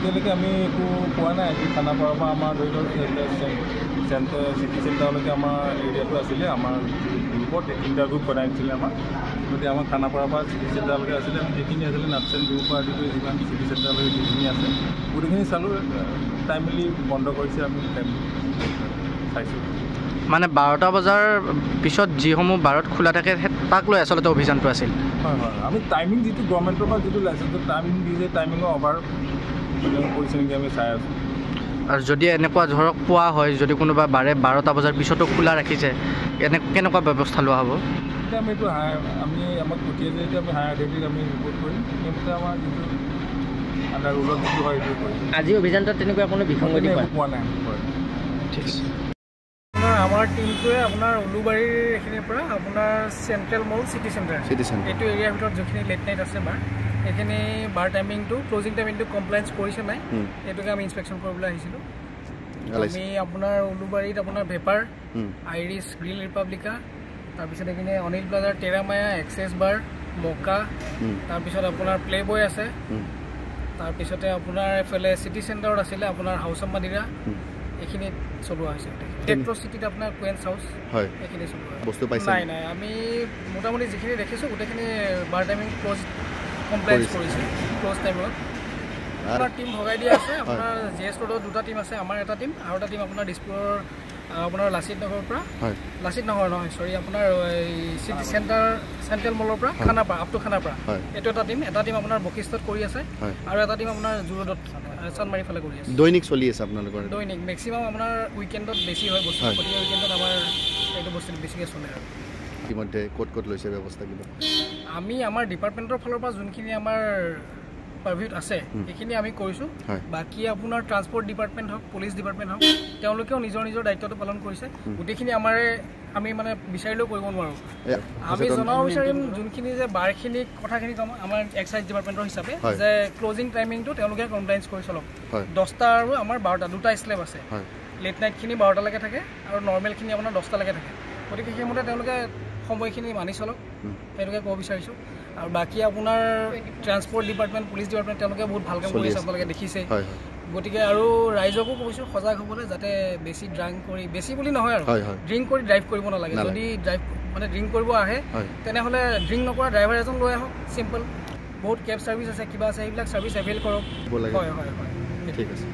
এতিয়ালৈকে আমি একো পোৱা নাই। খানাপাৰাৰ পৰা আমাৰ ধৰি লওক চিটি চেণ্টাৰলৈকে আমাৰ এৰিয়াটো আছিলে, আমাৰ গ্ৰুপত 3টা গ্ৰুপ বনাই দিছিলে আমাৰ। গতিকে আমাৰ খানাপাৰাৰ পৰা চিটি চেণ্টাৰলৈকে আছিলে, আমি যিখিনি আছিলে নাটচেন গ্ৰুপৰ আদি কৰি যিমান চিটি চেণ্টাৰলৈকে যিখিনি আছে গোটেইখিনি চালোঁ। টাইমলি বন্ধ কৰিছে, আমি টাইমলি চাইছোঁ। মানে 12টা বজাৰ পিছত যিসমূহ বাৰত খোলা থাকে তাক লৈ আচলতে অভিযানটো আছিল। হয় হয়, আমি টাইমিং যিটো গভৰ্ণমেণ্টৰ পৰা যিটো লাইচেঞ্চৰ টাইমিং দিছে, টাইমিঙৰ অভাৰ কৰিছে নেকি আমি চাই আছোঁ। আৰু যদি এনেকুৱা ধৰক পোৱা হয়, যদি কোনোবা 12টা বজাৰ পিছতো খোলা ৰাখিছে, কেনেকুৱা ব্যৱস্থা লোৱা হ'ব? এতিয়া আমি এইটো আমি আমাক পঠিয়াইছে, এতিয়া আমি হায়াৰ অথৰিটিক আমি ৰিপৰ্ট কৰিম। সেইমতে আমাৰ যিটো আণ্ডাৰ ৰুলত যিটো হয় সেইটো কৰিম। আজি অভিযানটোত তেনেকুৱা কোনো বিসংগতি পোৱা নাই। ঠিক আছে। আমাৰ টিমটোৱে আপোনাৰ উলুবাৰীৰ এইখিনিৰ পৰা আপোনাৰ চেণ্ট্ৰেল মল চিটি চেণ্টাৰ এইটো এৰিয়াৰ ভিতৰত যিখিনি লেট নাইট আছে বাৰ, এইখিনি বাৰ টাইমিংটো ক্লজিং টাইমিংটো কমপ্লায়েঞ্চ কৰিছে নাই, এইটোকে আমি ইনস্পেকশ্যন কৰিবলৈ আহিছিলোঁ। আমি আপোনাৰ উলুবাৰীত আপোনাৰ ভেপাৰ, আইৰিছ, গ্ৰিল ৰিপাব্লিকা, তাৰপিছত এইখিনি অনিল প্লাজাৰ, টেৰামায়া, এক্সেছ বাৰ, মকা, তাৰপিছত আপোনাৰ প্লে বয় আছে, তাৰপিছতে আপোনাৰ এফালে চিটি চেণ্টাৰত আছিলে আপোনাৰ হাউচ অফ মাদিৰা, এইখিনি চলোৱা হৈছে। টেট্ৰ চিটিত আপোনাৰ কুৱেন্স হাউচ, এইখিনি চলোৱা বস্তু পাইছে নাই? নাই, আমি মোটামুটি যিখিনি দেখিছোঁ গোটেইখিনি বাৰ টাইমিং ক্লজ কমপ্লায়েঞ্চ কৰিছে। ক্লজ টাইমত আপোনাৰ টিম ভগাই দিয়া আছে। আপোনাৰ GS ৰোডত 2টা টিম আছে, আমাৰ এটা টিম, আৰু এটা টিম আপোনাৰ দিছপুৰৰ আপোনাৰ লাচিত নগৰৰ পৰা, লাচিত নগৰ নহয় চৰি, আপোনাৰ চিটি চেণ্ট্ৰেল মলৰ পৰা খানাপাৰা আপ টু খানাপাৰা, এইটো এটা টিম আপোনাৰ বশিষ্ঠত কৰি আছে, আৰু এটা টিম আপোনাৰ জুৰোডত চানমাৰী ফালে কৰি আছে। দৈনিক চলি আছে আপোনালোকৰ? দৈনিক, মেক্সিমাম আপোনাৰ উইকেণ্ডত বেছি হয় বস্তু, গতিকে উইকেণ্ডত আমাৰ এইটো বস্তু বেছিকৈ চলে। আৰু ইতিমধ্যে ক'ত লৈছে ব্যৱস্থা কিবা? আমি আমাৰ ডিপাৰ্টমেণ্টৰ ফালৰ পৰা যোনখিনি আমাৰ পাৰভিউত আছে সেইখিনি আমি কৰিছোঁ। বাকী আপোনাৰ ট্ৰান্সপৰ্ট ডিপাৰ্টমেণ্ট হওক, পুলিচ ডিপাৰ্টমেণ্ট হওক, তেওঁলোকেও নিজৰ দায়িত্বটো পালন কৰিছে। গোটেইখিনি আমি মানে বিচাৰিলেও কৰিব নোৱাৰোঁ। আমি জনাব বিচাৰিম যোনখিনি যে বাৰখিনি কথাখিনি কম, আমাৰ এক্সাইজ ডিপাৰ্টমেণ্টৰ হিচাপে যে ক্লজিং টাইমিংটো তেওঁলোকে কমপ্লায়েঞ্চ কৰি চলক। 10টা আৰু আমাৰ 12টা, 2টা স্লেব আছে। লেট নাইটখিনি 12টালৈকে থাকে আৰু নৰ্মেলখিনি আপোনাৰ 10টালৈকে থাকে। গতিকে সেইমতে তেওঁলোকে সময়খিনি মানি চলক, সেইটোকে ক'ব বিচাৰিছোঁ। আৰু বাকী আপোনাৰ ট্ৰান্সপৰ্ট ডিপাৰ্টমেণ্ট, পুলিচ ডিপাৰ্টমেণ্ট তেওঁলোকে বহুত ভাল কাম কৰি আছে, আপোনালোকে দেখিছে। গতিকে আৰু ৰাইজকো কৈছোঁ সজাগ হ'বলৈ, যাতে বেছি বেছি বুলি নহয় আৰু ড্ৰিংক কৰি ড্ৰাইভ কৰিব নালাগে। যদি ড্ৰিংক কৰিব আহে তেনেহ'লে ড্ৰিংক নকৰা ড্ৰাইভাৰ এজন লৈ আহক, চিম্পল। বহুত কেব ছাৰ্ভিচ আছে, কিবা আছে, সেইবিলাক ছাৰ্ভিচ এভেইল কৰক। হয়, ঠিক আছে।